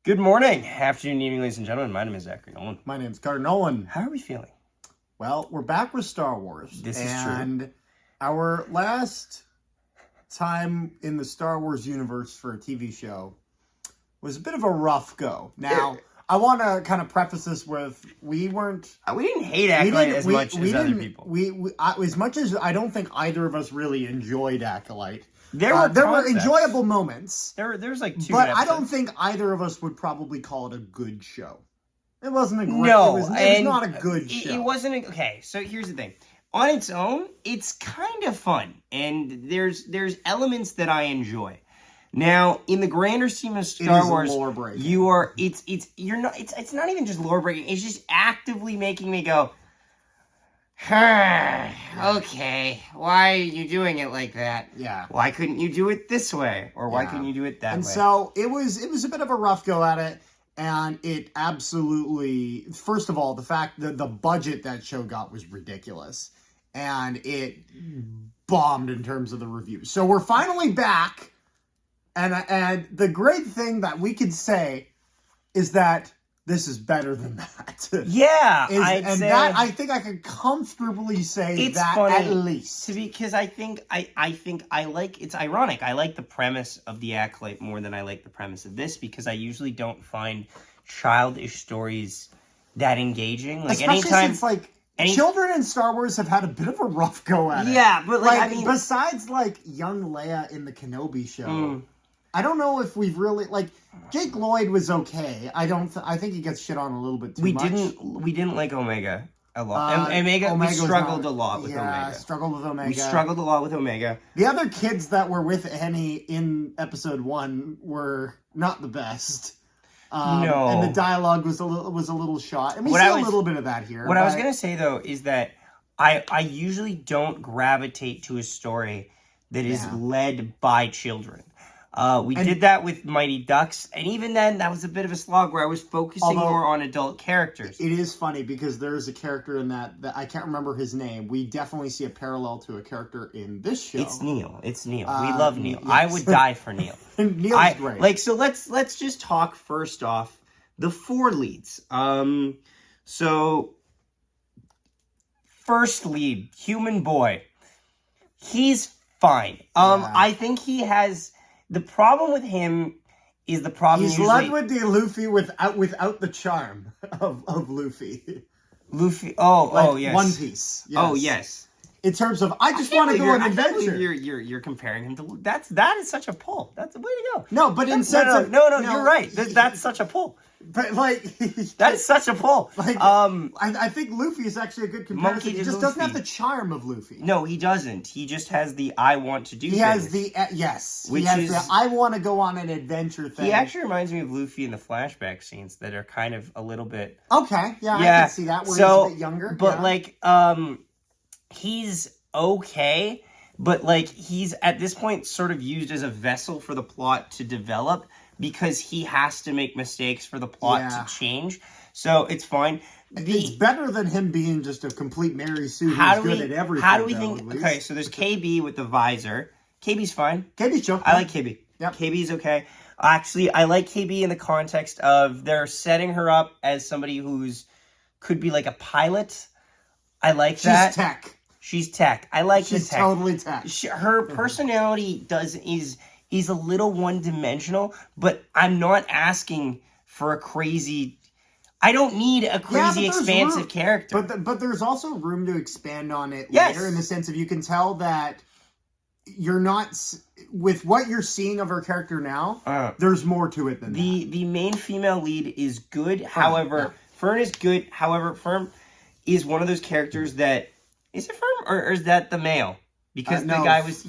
Good morning, afternoon, evening, ladies and gentlemen. My name is Zachary Nolan. My name's Carter Nolan. How are we feeling? Well, we're back with Star Wars. This is true. And our last time in the Star Wars universe for a TV show was a bit of a rough go. Now, I want to kind of preface this with we didn't hate Acolyte as much as other people. As much as I don't think either of us really enjoyed Acolyte. There were enjoyable moments. There's like two. But I don't think either of us would probably call it a good show. It wasn't a great. No, it was not a good show. It wasn't okay. So here's the thing. On its own, it's kind of fun, and there's elements that I enjoy. Now, in the grander scheme of Star Wars, lore breaking. It's not even just lore breaking. It's just actively making me go, okay, why are you doing it like that? Yeah. Why couldn't you do it this way? Or why couldn't you do it that way? And so it was a bit of a rough go at it. And it absolutely, first of all, the fact that the budget that show got was ridiculous. And it bombed in terms of the reviews. So we're finally back. And the great thing that we could say is that this is better than that. Yeah, I think I could comfortably say it's that funny, at least. Because I think I like, it's ironic. I like the premise of the Acolyte more than I like the premise of this, because I usually don't find childish stories that engaging. Like, especially anytime, since children in Star Wars have had a bit of a rough go at it. Yeah, but I mean, besides young Leia in the Kenobi show. I don't know if we've really Jake Lloyd was okay. I think he gets shit on a little bit too much. We didn't like Omega a lot. Omega we struggled a lot with Omega. Yeah, struggled with Omega. We struggled a lot with Omega. The other kids that were with Annie in episode 1 were not the best. No, and the dialogue was a little shot. And we see a little bit of that here. What I was gonna say though is that I usually don't gravitate to a story that is led by children. We did that with Mighty Ducks, and even then, that was a bit of a slog where I was focusing more on adult characters. It is funny because there's a character in that I can't remember his name. We definitely see a parallel to a character in this show. It's Neil. We love Neil. Yes. I would die for Neil. Neil's great. So let's just talk first off the 4 leads. So first lead, Human Boy. He's fine. I think he has. The problem with him is the problem. He's Ludwig the Luffy without the charm of Luffy. Luffy. Oh, yes. One Piece. Yes. Oh, yes. In terms of, I just want to go on an adventure. You're comparing him to. That is such a pull. That's the way to go. No, but in sense of no, you're right. That's such a pull. But that is such a pull. I think Luffy is actually a good comparison. He just doesn't have the charm of Luffy. No, he doesn't. He just has the I want to do. He has the yes. He has the I want to go on an adventure thing. He actually reminds me of Luffy in the flashback scenes that are kind of a little bit. Okay, yeah. I can see that. Where he's a bit younger, but he's okay. But he's at this point sort of used as a vessel for the plot to develop, because he has to make mistakes for the plot to change. So it's fine. It's better than him being just a complete Mary Sue who's good at everything. How do we think? Okay, so there's KB with the visor. KB's fine. KB's chill. I like KB. Yep. KB's okay. Actually, I like KB in the context of they're setting her up as somebody who's could be like a pilot. I like that. She's tech. I like the tech. She's totally tech. Her personality is a little one-dimensional, but I'm not asking for a crazy. I don't need a crazy expansive character. But there's also room to expand on it later, in the sense of you can tell that you're not with what you're seeing of her character now. There's more to it than that. The main female lead is good. However, Fern is good. However, Fern is one of those characters that is it Fern or is that the male? Because the guy was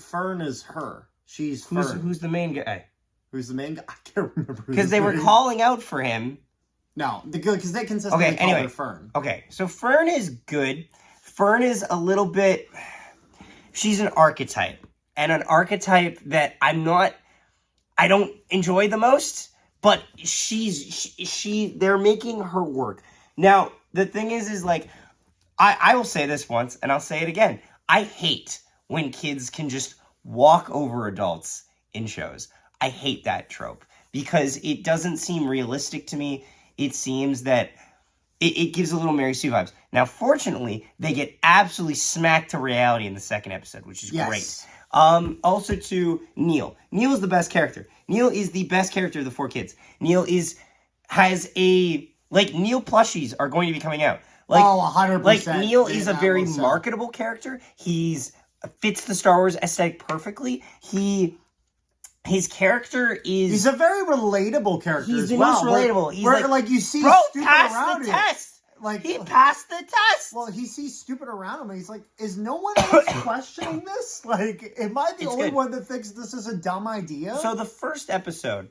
Fern is her. She's who's the main guy? Who's the main guy? I can't remember. Because they were calling out for him. No, because they consistently call her Fern. Okay, so Fern is good. Fern is a little bit. She's an archetype, and an archetype that I don't enjoy the most. But they're making her work. Now the thing is I will say this once, and I'll say it again. I hate when kids can just walk over adults in shows. I hate that trope because it doesn't seem realistic to me. It seems that it gives a little Mary Sue vibes. Now, fortunately, they get absolutely smacked to reality in the second episode, which is great. Also to Neil. Neil is the best character. Neil is the best character of the 4 kids. Neil has a, like, Neil plushies are going to be coming out. Like, 100%. Like, Neil is a very marketable character. Fits the Star Wars aesthetic perfectly. His character is... He's a very relatable character He's as the well. most relatable. He's like you see bro, stupid passed around the him. test. Like, he passed the test. Well, he sees stupid around him, and he's like, is no one else questioning this? Like, am I the only one that thinks this is a dumb idea? So the first episode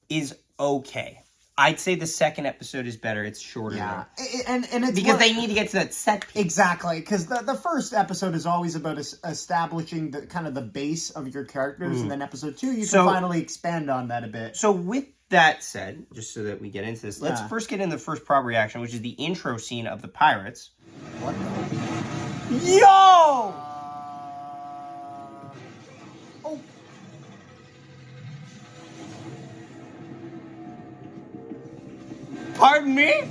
is okay. I'd say the second episode is better. It's shorter. Yeah, and it's because they need to get to that set piece. Exactly, because the first episode is always about establishing the kind of the base of your characters, and then episode 2 you can finally expand on that a bit. So with that said, just so that we get into this, let's first get into the first proper reaction, which is the intro scene of the pirates. What the? Yo! Pardon me?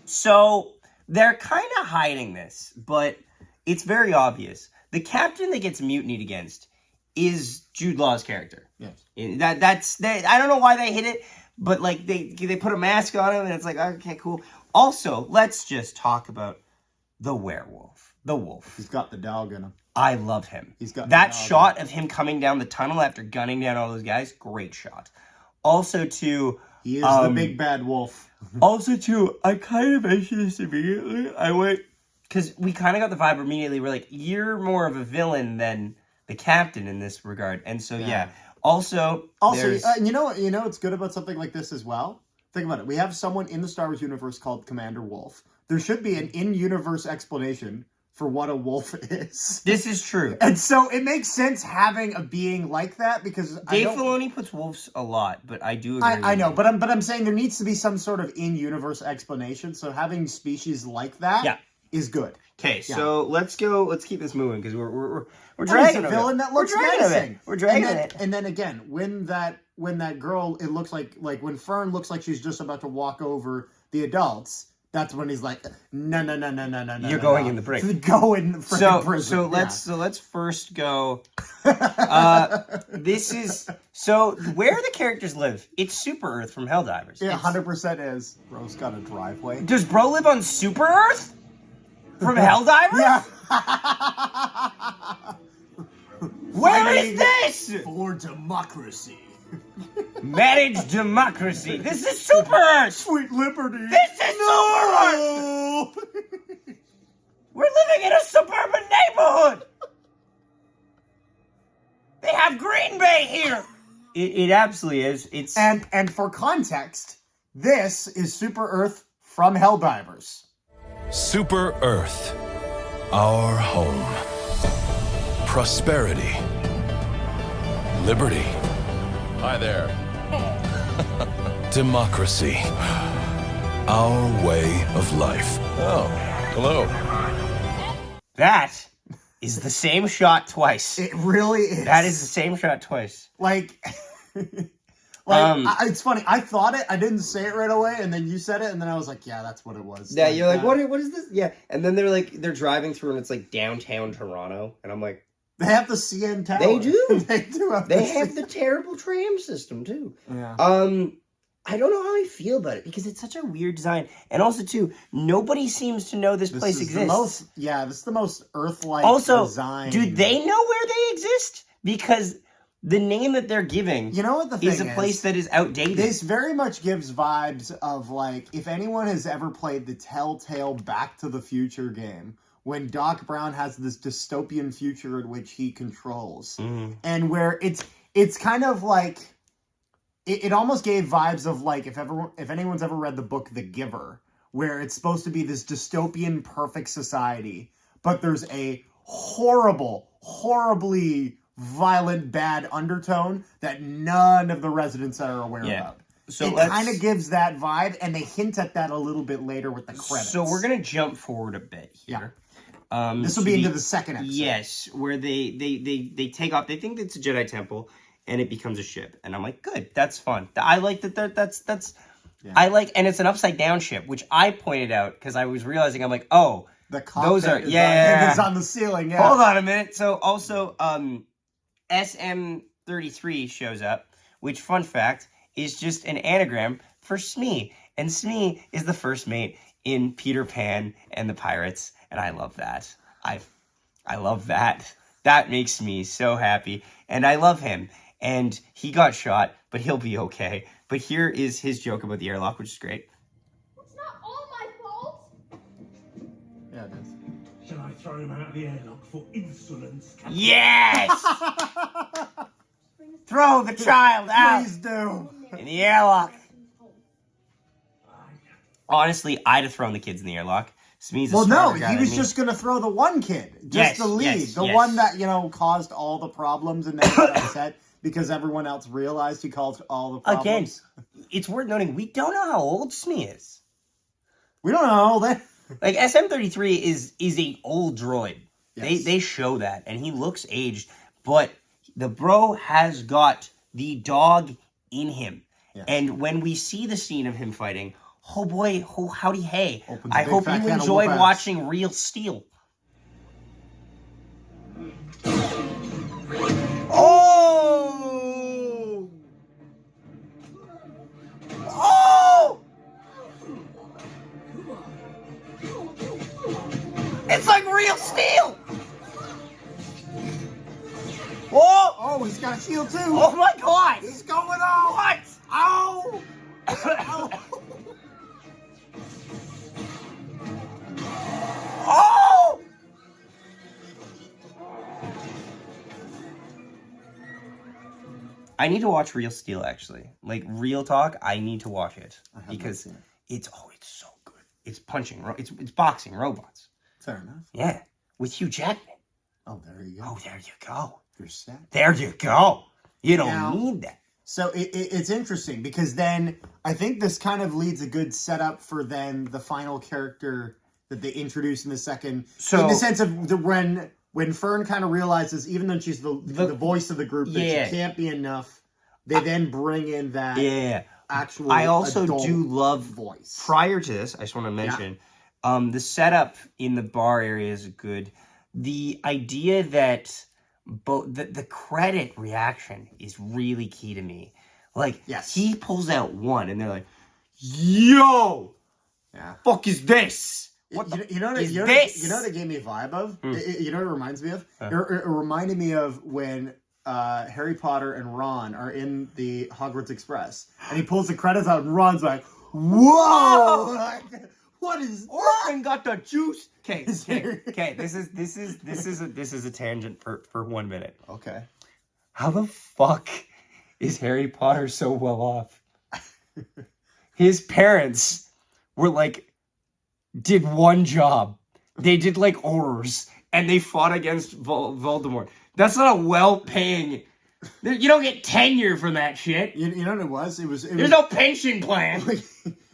So, they're kind of hiding this, but it's very obvious. The captain that gets mutinied against is Jude Law's character. Yes. I don't know why they hid it, but like they put a mask on him and it's like, okay, cool. Also, let's just talk about the werewolf. The wolf. He's got the dog in him. I love him. He's got that shot of him coming down the tunnel after gunning down all those guys. Great shot. Also, he is the big bad wolf. I kind of mentioned this immediately. I went because we kind of got the vibe immediately. We're like, you're more of a villain than the captain in this regard, and so yeah. Also, you know what's good about something like this as well? Think about it. We have someone in the Star Wars universe called Commander Wolf. There should be an in-universe explanation for what a wolf is. This is true. And so it makes sense having a being like that because Dave Filoni puts wolves a lot, but I do agree. I know, but I'm saying there needs to be some sort of in-universe explanation. So having species like that is good. Okay, so let's keep this moving because we're dragging a villain that looks menacing. We're dragging it. And then again, when that girl, it looks like when Fern looks like she's just about to walk over the adults. That's when he's like, no. You're going in the break. Go in the freaking prison. So let's first go. This is where the characters live. It's Super Earth from Helldivers. Yeah, 100% is. Bro's got a driveway. Does Bro live on Super Earth from Helldivers? Yeah. Where is this? For democracy. Manage democracy. This is Super Earth. Sweet liberty. This is Super Earth. We're living in a suburban neighborhood. They have Green Bay here. It absolutely is. It's and for context, this is Super Earth from Helldivers. Super Earth, our home. Prosperity. Liberty. Hi there. Democracy. Our way of life. Oh, hello. That is the same shot twice. It really is. That is the same shot twice. It's funny. I thought it. I didn't say it right away, and then you said it, and then I was like, "Yeah, that's what it was." Yeah, you're like, "What is this?" Yeah, and then they're driving through, and it's like downtown Toronto, and I'm like, they have the CN Tower. They do. They do. They have the terrible tram system too. Yeah. I don't know how I feel about it because it's such a weird design, and also too, nobody seems to know this place exists. This is the most Earth-like design. Do they know where they exist? Because the name that they're giving, you know what the thing is a place that is outdated. This very much gives vibes of like if anyone has ever played the Telltale Back to the Future game, when Doc Brown has this dystopian future in which he controls, and where it's kind of like it almost gave vibes of like if anyone's ever read the book The Giver, where it's supposed to be this dystopian perfect society, but there's a horribly violent bad undertone that none of the residents are aware of. So it kind of gives that vibe, and they hint at that a little bit later with the credits. So we're gonna jump forward a bit here. This will be into the second episode. Yes, where they take off. They think it's a Jedi temple, and it becomes a ship. And I'm like, good, that's fun. I like that. That's. Yeah. I like, and it's an upside down ship, which I pointed out because I was realizing I'm like, oh, The cockpit is is on the ceiling. Yeah. Hold on a minute. So also, SM33 shows up, which, fun fact, is just an anagram for Smee. And Smee is the first mate in Peter Pan and the Pirates. And I love that. I love that. That makes me so happy. And I love him. And he got shot, but he'll be okay. But here is his joke about the airlock, which is great. It's not all my fault. Yeah, it is. Shall I throw him out of the airlock for insolence? Yes! Throw the child out Please do. in the airlock. Honestly, I'd have thrown the kids in the airlock. Smee's a Well, no, smarter guy he than was me. just going to throw the one kid. Just Yes, the lead. yes, the yes. one that, caused all the problems and then got upset because everyone else realized he caused all the problems. Again, it's worth noting, we don't know how old Smee is. We don't know that. Like, SM33 is a old droid. Yes. They show that, and he looks aged, but the bro has got the dog in him. Yes. And when we see the scene of him fighting, oh boy, oh howdy hey. Opens a I big hope fat you can of enjoyed whoop-ass. watching Real Steel. Oh! Oh! It's like Real Steel! Oh! Oh, he's got a shield too. Oh my god! He's going on. What? Ow! Ow! Oh! I need to watch Real Steel, actually. Like, real talk, I need to watch it. have not Because seen it. it's so good. It's punching, it's boxing robots. Fair enough. Yeah. With Hugh Jackman. Oh, there you go. Oh, there you go. You're set. There you go. You don't Now- need that. So it's interesting because then I think this kind of leads a good setup for then the final character that they introduce in the second. So- in the sense of when Fern kind of realizes, even though she's the voice of the group, that Yeah. she can't be enough, they then bring in that Yeah. actual I also adult do love voice. Prior to this, I just want to mention, the setup in the bar area is good. The idea that the credit reaction is really key to me. Like, Yes. he pulls out one, and they're like, "Yo, Yeah. fuck is this? What You know what is it this?" gave me a vibe of? You know what it reminds me of? Huh. It reminded me of when Harry Potter and Ron are in the Hogwarts Express, and he pulls the credits out, and Ron's like, "Whoa! Like, what is that?" Orphan got the juice. Okay. This is a tangent for 1 minute. Okay. How the fuck is Harry Potter so well off? His parents were like, did one job. They did like horrors, and they fought against Voldemort. That's not a well-paying. You don't get tenure from that shit. You know what it was? There's no pension plan.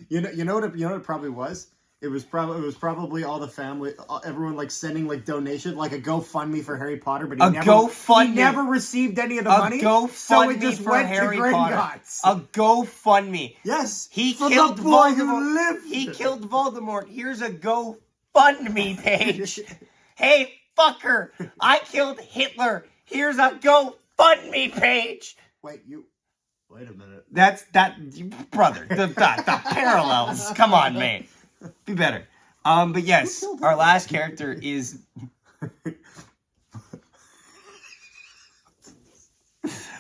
You know what it probably was? It was probably all the family, everyone like sending like donation, like a GoFundMe for Harry Potter, but he never received any of the money. So it just went to Gringotts. A GoFundMe. Yes, He for killed the boy Voldemort. who lived. He killed Voldemort. Here's a GoFundMe page. Hey, fucker. I killed Hitler. Here's a GoFundMe page. Wait a minute. That's brother. The parallels. Come on, man. Be better. But yes, our last character is.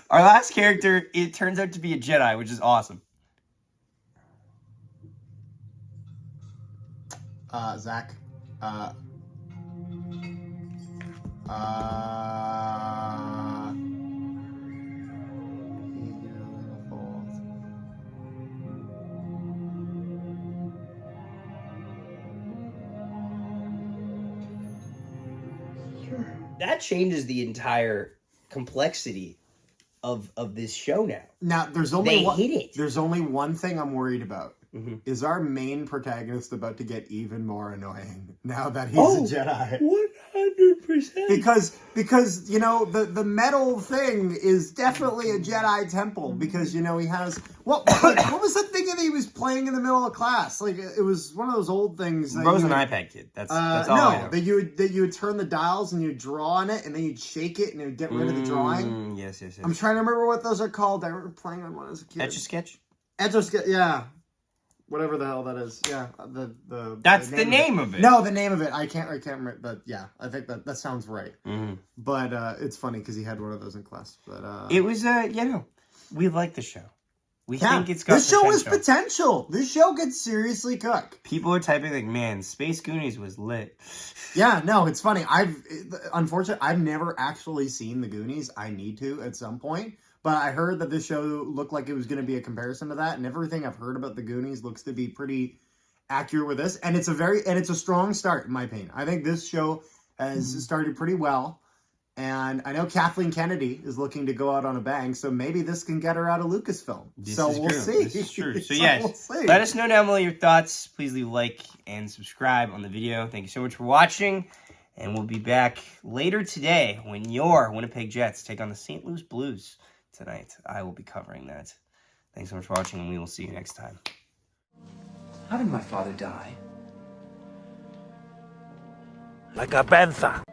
Our last character, it turns out to be a Jedi, which is awesome. Zach. That changes the entire complexity of this show now. Now, there's only They hit it. There's only one thing I'm worried about. Mhm. Is our main protagonist about to get even more annoying now that he's Oh. a Jedi? 100%. Because you know the metal thing is definitely a Jedi temple because you know he has what was the thing that he was playing in the middle of class? Like it was one of those old things. Bro's an iPad kid. That's all I know. that you would turn the dials and you draw on it and then you'd shake it and it would get rid of the drawing. Yes. I'm trying to remember what those are called. I remember playing on one as a kid. Etch-a-Sketch? Etch-a-Sketch, yeah. Whatever the hell that is. Yeah. That's the name of it. No, the name of it. I can't remember. But yeah, I think that sounds right. Mm-hmm. But it's funny because he had one of those in class. But it was we like the show. We think it's got this show is potential. This show could seriously cook. People are typing like, man, Space Goonies was lit. Yeah, no, it's funny. Unfortunately, I've never actually seen the Goonies. I need to at some point. But I heard that this show looked like it was going to be a comparison to that, and everything I've heard about the Goonies looks to be pretty accurate with this. And it's a strong start in my opinion. I think this show has started pretty well, and I know Kathleen Kennedy is looking to go out on a bang, so maybe this can get her out of Lucasfilm. We'll see. This is true. So yes, let us know down below your thoughts. Please leave a like and subscribe on the video. Thank you so much for watching, and we'll be back later today when your Winnipeg Jets take on the St. Louis Blues. Tonight, I will be covering that. Thanks so much for watching, and we will see you next time. How did my father die? Like a panther.